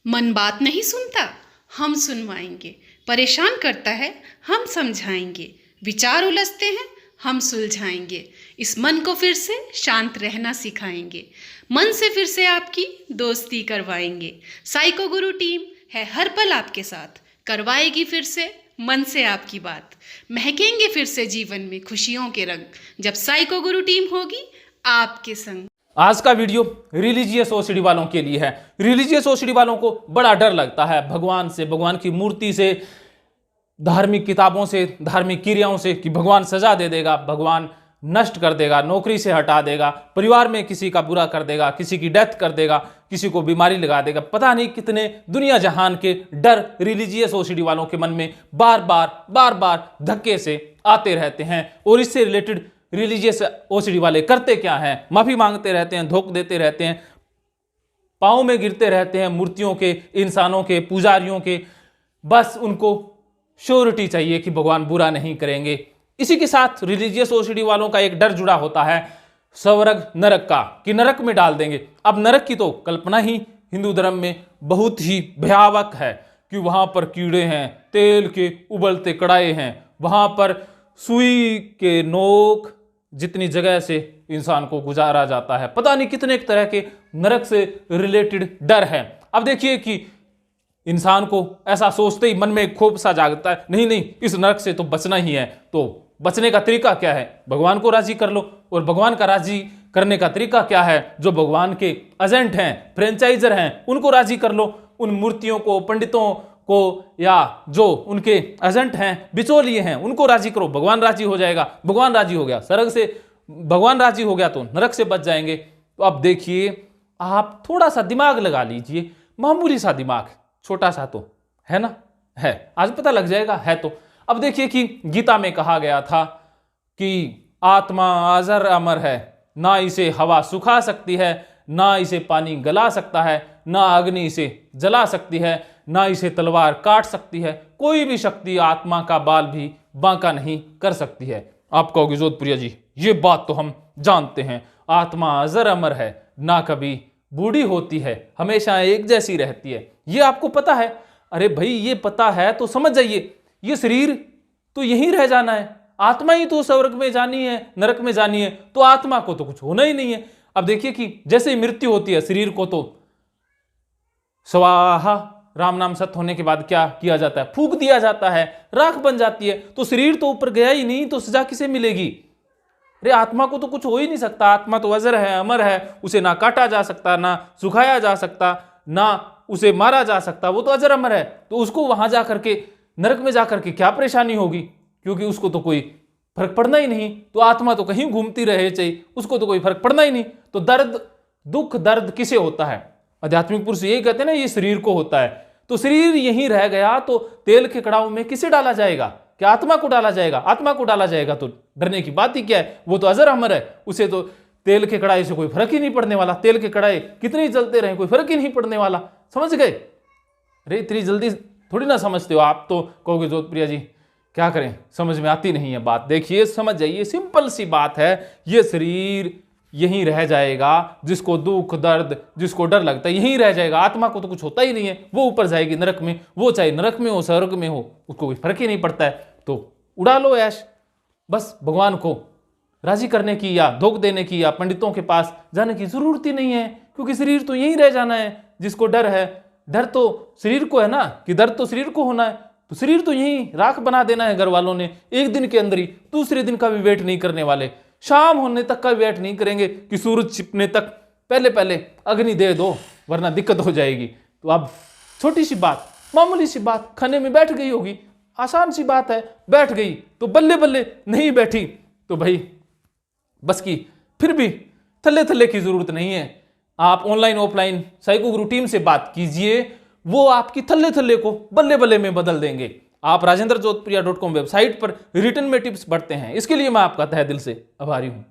मन बात नहीं सुनता, हम सुनवाएंगे। परेशान करता है, हम समझाएंगे। विचार उलझते हैं, हम सुलझाएंगे। इस मन को फिर से शांत रहना सिखाएंगे। मन से फिर से आपकी दोस्ती करवाएंगे। साइको गुरु टीम है हर पल आपके साथ, करवाएगी फिर से मन से आपकी बात। महकेंगे फिर से जीवन में खुशियों के रंग, जब साइको गुरु टीम होगी आपके संग। आज का वीडियो रिलीजियस ओसीडी वालों के लिए है। रिलीजियस ओसीडी वालों को बड़ा डर लगता है भगवान से, भगवान की मूर्ति से, धार्मिक किताबों से, धार्मिक क्रियाओं से, कि भगवान सजा दे देगा, भगवान नष्ट कर देगा, नौकरी से हटा देगा, परिवार में किसी का बुरा कर देगा, किसी की डेथ कर देगा, किसी को बीमारी लगा देगा। पता नहीं कितने दुनिया जहान के डर रिलीजियस ओसीडी वालों के मन में बार बार धक्के से आते रहते हैं। और इससे रिलेटेड रिलीजियस ओसीडी वाले करते क्या हैं? माफी मांगते रहते हैं, धोख देते रहते हैं, पाँव में गिरते रहते हैं मूर्तियों के, इंसानों के, पुजारियों के। बस उनको श्योरिटी चाहिए कि भगवान बुरा नहीं करेंगे। इसी के साथ रिलीजियस ओसीडी वालों का एक डर जुड़ा होता है स्वर्ग नरक का, कि नरक में डाल देंगे। अब नरक की तो कल्पना ही हिंदू धर्म में बहुत ही भयावह है कि वहां पर कीड़े हैं, तेल के उबलते कड़ाहे हैं, वहां पर सुई के नोक जितनी जगह से इंसान को गुजारा जाता है। पता नहीं कितने एक तरह के नरक से रिलेटेड डर है। अब देखिए कि इंसान को ऐसा सोचते ही मन में एक खौफ सा जागता है, नहीं इस नरक से तो बचना ही है। तो बचने का तरीका क्या है? भगवान को राजी कर लो। और भगवान का राजी करने का तरीका क्या है? जो भगवान के एजेंट हैं, फ्रेंचाइजर हैं, उनको राजी कर लो। उन मूर्तियों को, पंडितों को, या जो उनके एजेंट हैं, बिचौलिए हैं, उनको राजी करो, भगवान राजी हो जाएगा। भगवान राजी हो गया, स्वर्ग से भगवान राजी हो गया तो नरक से बच जाएंगे। तो अब देखिए, आप थोड़ा सा दिमाग लगा लीजिए, मामूली सा दिमाग, छोटा सा तो है ना, है, आज पता लग जाएगा है तो। अब देखिए कि गीता में कहा गया था कि आत्मा अजर अमर है, ना इसे हवा सुखा सकती है, ना इसे पानी गला सकता है, ना अग्नि इसे जला सकती है, ना इसे तलवार काट सकती है। कोई भी शक्ति आत्मा का बाल भी बांका नहीं कर सकती है। आप कहोगे जोधपुरिया जी, ये बात तो हम जानते हैं, आत्मा अजर अमर है, ना कभी बूढ़ी होती है, हमेशा एक जैसी रहती है। ये आपको पता है? अरे भाई, ये पता है तो समझ जाइए, ये शरीर तो यहीं रह जाना है, आत्मा ही तो स्वर्ग में जानी है, नरक में जानी है, तो आत्मा को तो कुछ होना ही नहीं है। अब देखिए कि जैसे ही मृत्यु होती है, शरीर को तो स्वाहा राम नाम सत्य होने के बाद क्या किया जाता है? फूंक दिया जाता है, राख बन जाती है। तो शरीर तो ऊपर गया ही नहीं, तो सजा किसे मिलेगी? अरे आत्मा को तो कुछ हो ही नहीं सकता, आत्मा तो अजर है, अमर है, उसे ना काटा जा सकता, ना सुखाया जा सकता, ना उसे मारा जा सकता, वो तो अजर अमर है। तो उसको वहां जाकर के, नरक में जाकर के क्या परेशानी होगी? क्योंकि उसको तो कोई फर्क पड़ना ही नहीं। तो आत्मा तो कहीं घूमती रहे चाहिए, उसको तो कोई फर्क पड़ना ही नहीं। तो दर्द, दुख दर्द किसे होता है? आध्यात्मिक पुरुष यही कहते हैं ना, ये शरीर को होता है। तो शरीर यहीं रह गया तो तेल के कड़ाव में किसे डाला जाएगा? क्या आत्मा को डाला जाएगा? आत्मा को डाला जाएगा तो डरने की बात ही क्या है? वो तो अजर अमर है, उसे तो तेल के कड़ाई से कोई फर्क ही नहीं पड़ने वाला। तेल के कड़ाई कितने ही जलते रहे, कोई फर्क ही नहीं पड़ने वाला। समझ गए? अरे इतनी जल्दी थोड़ी ना समझते हो आप। तो कहोगे जोधप्रिया जी क्या करें, समझ में आती नहीं है बात। देखिए, समझ जाइए, सिंपल सी बात है। ये शरीर यहीं रह जाएगा, जिसको दुख दर्द, जिसको डर लगता है, यहीं रह जाएगा। आत्मा को तो कुछ होता ही नहीं है, वो ऊपर जाएगी नरक में। वो चाहे नरक में हो, स्वर्ग में हो, उसको कोई फर्क ही नहीं पड़ता है। तो उड़ा लो ऐश। बस भगवान को राजी करने की या धोख देने की या पंडितों के पास जाने की जरूरत ही नहीं है, क्योंकि शरीर तो यहीं रह जाना है। जिसको डर है, डर तो शरीर को है ना, कि दर्द तो शरीर को होना है, तो शरीर तो यहीं राख बना देना है घर वालों ने एक दिन के अंदर ही। दूसरे दिन का भी वेट नहीं करने वाले, शाम होने तक का वेट नहीं करेंगे कि सूरज छिपने तक पहले अग्नि दे दो, वरना दिक्कत हो जाएगी। तो अब छोटी सी बात, मामूली सी बात खाने में बैठ गई होगी, आसान सी बात है, बैठ गई तो बल्ले बल्ले, नहीं बैठी तो भाई बस की। फिर भी थल्ले की जरूरत नहीं है। आप ऑनलाइन ऑफलाइन साइको गुरु टीम से बात कीजिए, वो आपकी थल्ले को बल्ले बल्ले में बदल देंगे। आप rajendrajodhpriya.com वेबसाइट पर रिटर्न में टिप्स बढ़ते हैं, इसके लिए मैं आपका तहे दिल से आभारी हूं।